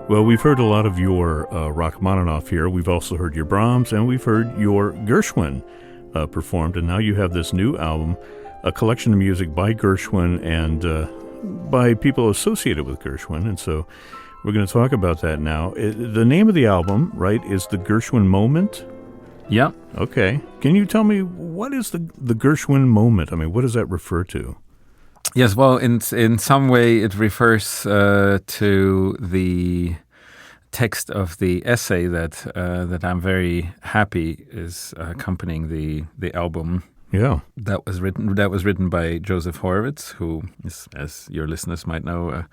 Well, we've heard a lot of your Rachmaninoff here. We've also heard your Brahms, and we've heard your Gershwin performed. And now you have this new album, a collection of music by Gershwin and by people associated with Gershwin. And so we're going to talk about that now. The name of the album, right, is The Gershwin Moment? Yeah. Okay. Can you tell me, what is the Gershwin Moment? I mean, what does that refer to? Yes, well, in some way it refers to the text of the essay that I'm very happy is accompanying the album. Yeah, that was written by Joseph Horowitz, who is, as your listeners might know,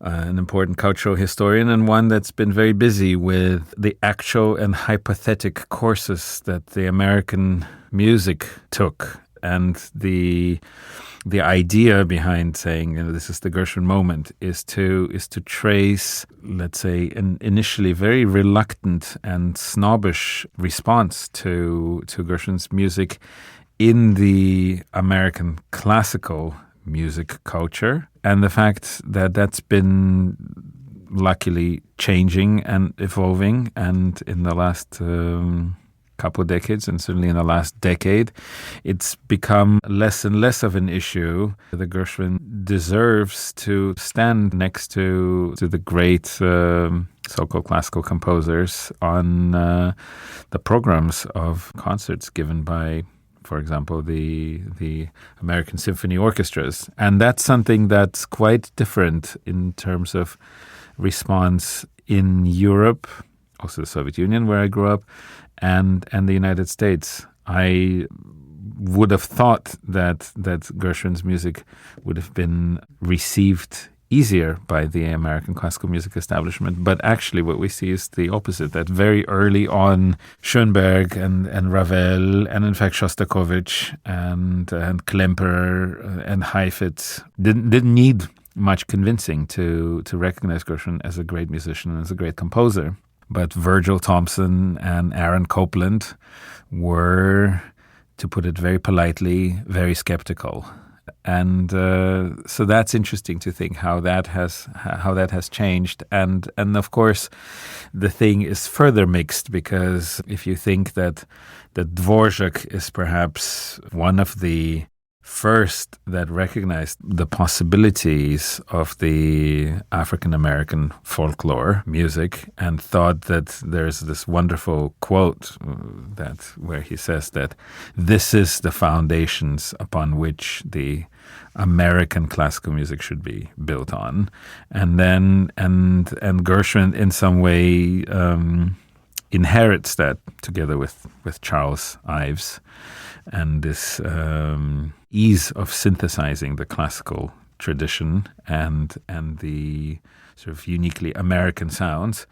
an important cultural historian and one that's been very busy with the actual and hypothetic courses that the American music took, and the idea behind saying, this is the Gershwin moment is to trace, let's say, an initially very reluctant and snobbish response to Gershwin's music in the American classical music culture, and the fact that that's been luckily changing and evolving, and in the last couple of decades, and certainly in the last decade, it's become less and less of an issue. The Gershwin deserves to stand next to the great so-called classical composers on the programs of concerts given by, for example, the American symphony orchestras. And that's something that's quite different in terms of response in Europe, also the Soviet Union, where I grew up, and the United States. I would have thought that Gershwin's music would have been received easier by the American classical music establishment, but actually what we see is the opposite, that very early on Schoenberg and Ravel and in fact Shostakovich and Klemperer and Heifetz didn't need much convincing to recognize Gershwin as a great musician and as a great composer. But Virgil Thomson and Aaron Copland were, to put it very politely, very skeptical. And so that's interesting to think how that has changed. And of course, the thing is further mixed, because if you think that Dvorak is perhaps one of the first that recognized the possibilities of the African-American folklore music and thought that there's this wonderful quote where he says that this is the foundations upon which the American classical music should be built on. And then and Gershwin in some way inherits that together with Charles Ives, and this ease of synthesizing the classical tradition and the sort of uniquely American sounds,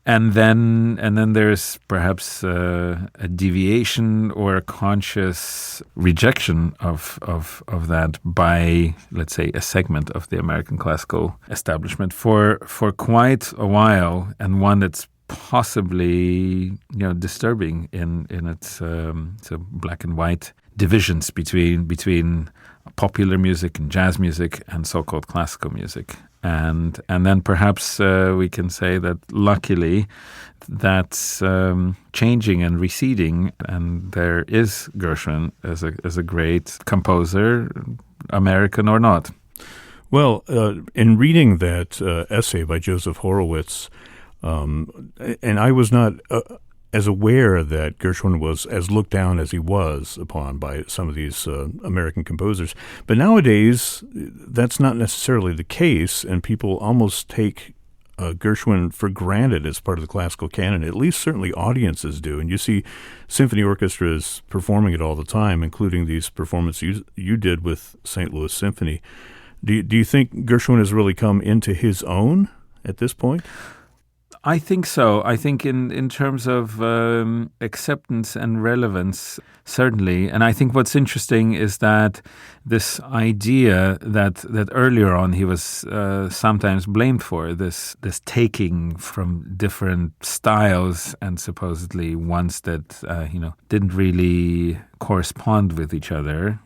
and then there's perhaps a deviation or a conscious rejection of that by, let's say, a segment of the American classical establishment for quite a while, and one that's possibly disturbing in its so black and white divisions between popular music and jazz music and so-called classical music. And then perhaps we can say that luckily that's changing and receding, and there is Gershwin as a great composer, American or not. Well, in reading that essay by Joseph Horowitz, and I was not as aware that Gershwin was as looked down as he was upon by some of these American composers. But nowadays, that's not necessarily the case, and people almost take Gershwin for granted as part of the classical canon. At least certainly audiences do. And you see symphony orchestras performing it all the time, including these performances you did with St. Louis Symphony. Do you think Gershwin has really come into his own at this point? I think so. I think in terms of acceptance and relevance, certainly. And I think what's interesting is that this idea that earlier on he was sometimes blamed for, this taking from different styles and supposedly ones that didn't really correspond with each other,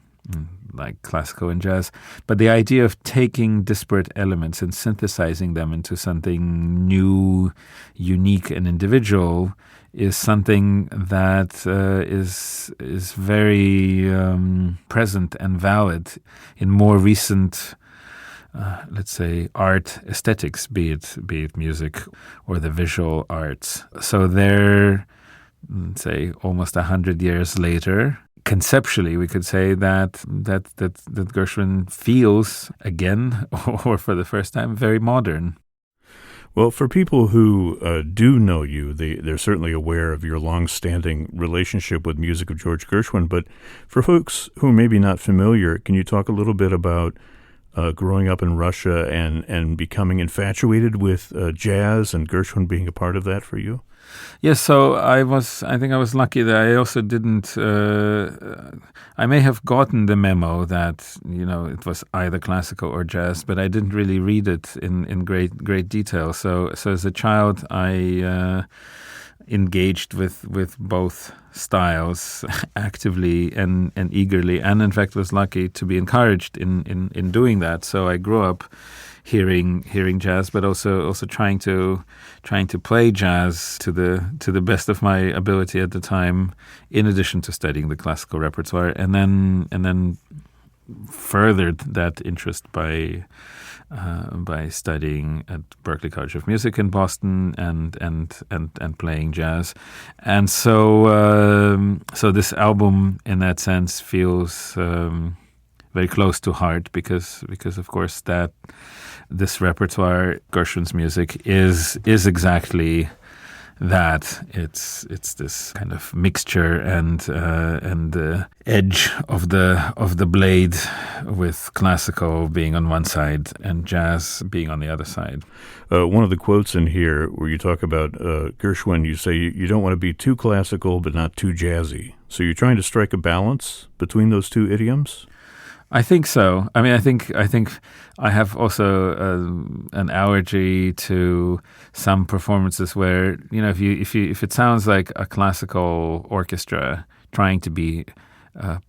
like classical and jazz. But the idea of taking disparate elements and synthesizing them into something new, unique, and individual is something that is very present and valid in more recent, let's say, art aesthetics, be it music or the visual arts. So they're, let's say, almost 100 years later. Conceptually, we could say that Gershwin feels again, or for the first time, very modern. Well, for people who do know you, they're certainly aware of your long-standing relationship with music of George Gershwin. But for folks who are maybe not familiar, can you talk a little bit about growing up in Russia and becoming infatuated with jazz and Gershwin being a part of that for you? Yes, so I think I was lucky that I also didn't, I may have gotten the memo that, it was either classical or jazz, but I didn't really read it in great detail. So as a child, I engaged with both styles actively and eagerly, and in fact was lucky to be encouraged in doing that. So I grew up hearing jazz, but also trying to play jazz to the best of my ability at the time, in addition to studying the classical repertoire, and then furthered that interest by studying at Berklee College of Music in Boston and playing jazz. And so this album in that sense feels very close to heart because of course that this repertoire, Gershwin's music, is exactly that. It's this kind of mixture and the edge of the blade, with classical being on one side and jazz being on the other side. One of the quotes in here where you talk about Gershwin, you say you don't want to be too classical but not too jazzy. So you're trying to strike a balance between those two idioms? I think so. I mean, I think I have also an allergy to some performances where, if it sounds like a classical orchestra trying to be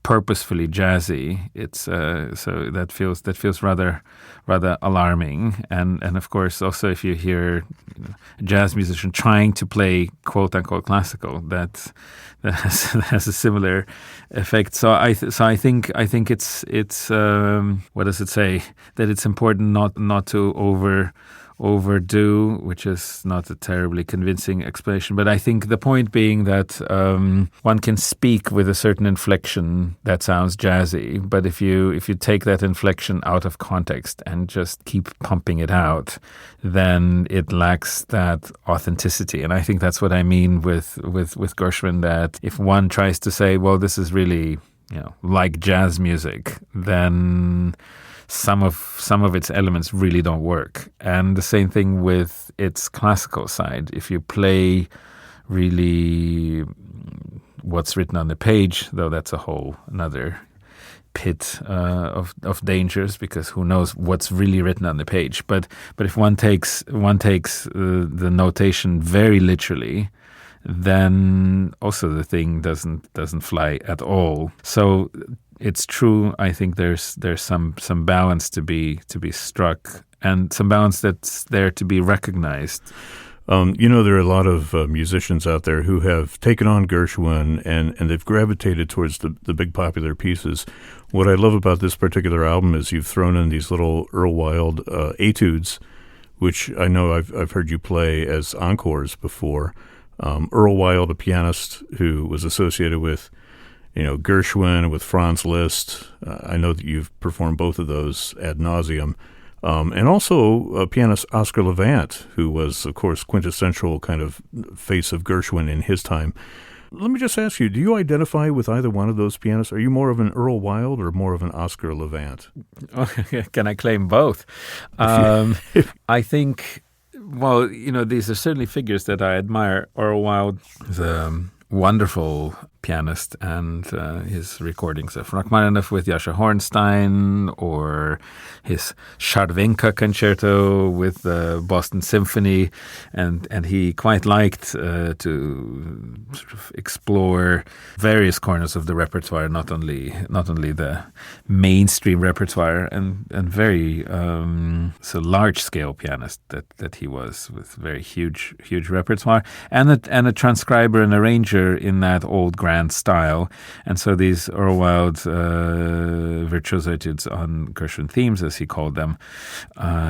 purposefully jazzy, it's so that feels rather alarming. And of course, also if you hear a jazz musician trying to play quote unquote classical, that has a similar effect. So I think it's what does it say, that it's important not to overdo, which is not a terribly convincing explanation. But I think the point being that one can speak with a certain inflection that sounds jazzy, but if you take that inflection out of context and just keep pumping it out, then it lacks that authenticity. And I think that's what I mean with Gershwin, that if one tries to say, well, this is really, like jazz music, then some of its elements really don't work. And the same thing with its classical side. If you play really what's written on the page, though that's a whole another pit of dangers, because who knows what's really written on the page. But if one takes the notation very literally, then also the thing doesn't fly at all. So it's true. I think there's some balance to be struck, and some balance that's there to be recognized. There are a lot of musicians out there who have taken on Gershwin and they've gravitated towards the big popular pieces. What I love about this particular album is you've thrown in these little Earl Wild etudes, which I know I've heard you play as encores before. Earl Wild, a pianist who was associated with Gershwin, with Franz Liszt. I know that you've performed both of those ad nauseum. And also pianist Oscar Levant, who was, of course, quintessential kind of face of Gershwin in his time. Let me just ask you, do you identify with either one of those pianists? Are you more of an Earl Wild or more of an Oscar Levant? Can I claim both? I think, these are certainly figures that I admire. Earl Wild is a wonderful pianist, and his recordings of Rachmaninoff with Jascha Hornstein, or his Scharwenka concerto with the Boston Symphony, and he quite liked to sort of explore various corners of the repertoire, not only the mainstream repertoire, and very large scale pianist that he was, with very huge repertoire, and a transcriber and arranger in that old grand style. And so these Earl Wild virtuoso etudes on Gershwin themes, as he called them,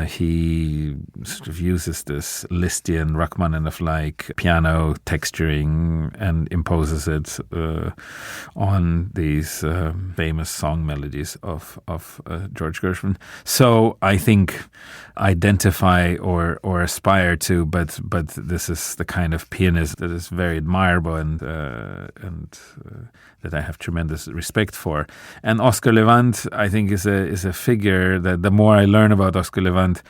he sort of uses this Lisztian Rachmaninoff-like piano texturing and imposes it on these famous song melodies of George Gershwin. So I think identify or aspire to, but this is the kind of pianist that is very admirable and that I have tremendous respect for. And Oscar Levant, I think, is a figure that the more I learn about Oscar Levant,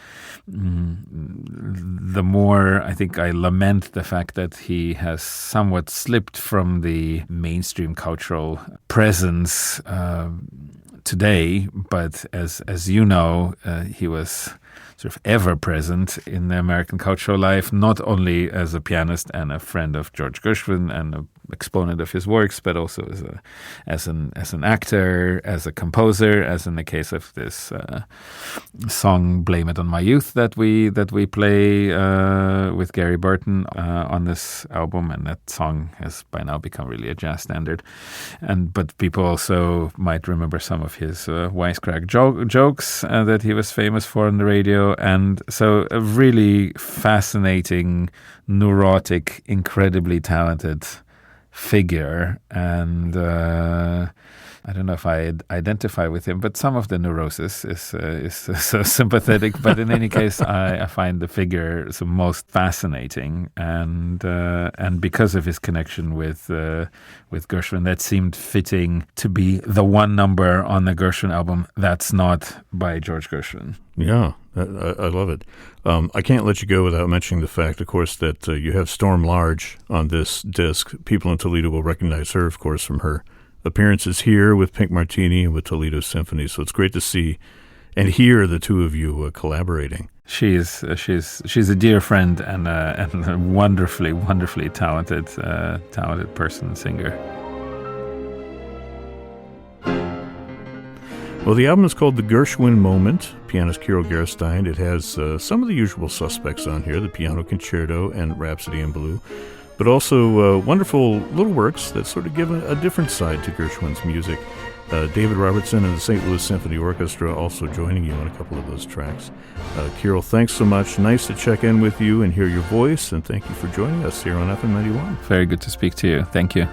the more I think I lament the fact that he has somewhat slipped from the mainstream cultural presence today. But as you know, he was sort of ever present in the American cultural life, not only as a pianist and a friend of George Gershwin and an exponent of his works, but also as an actor, as a composer, as in the case of this song "Blame It on My Youth" that we play with Gary Burton on this album, and that song has by now become really a jazz standard. But people also might remember some of his wisecrack jokes that he was famous for on the radio. And so a really fascinating, neurotic, incredibly talented figure. And I don't know if I identify with him, but some of the neurosis is so sympathetic. But in any case, I find the figure the most fascinating, and because of his connection with Gershwin, that seemed fitting to be the one number on the Gershwin album that's not by George Gershwin. Yeah, I love it. I can't let you go without mentioning the fact, of course, that you have Storm Large on this disc. People in Toledo will recognize her, of course, from her appearances here with Pink Martini and with Toledo Symphony. So it's great to see and hear the two of you collaborating. She's a dear friend and a wonderfully talented person and singer. Well, the album is called The Gershwin Moment, pianist Kirill Gerstein. It has some of the usual suspects on here, the Piano Concerto and Rhapsody in Blue, but also wonderful little works that sort of give a different side to Gershwin's music. David Robertson and the St. Louis Symphony Orchestra also joining you on a couple of those tracks. Kirill, thanks so much. Nice to check in with you and hear your voice, and thank you for joining us here on FM 91. Very good to speak to you. Thank you.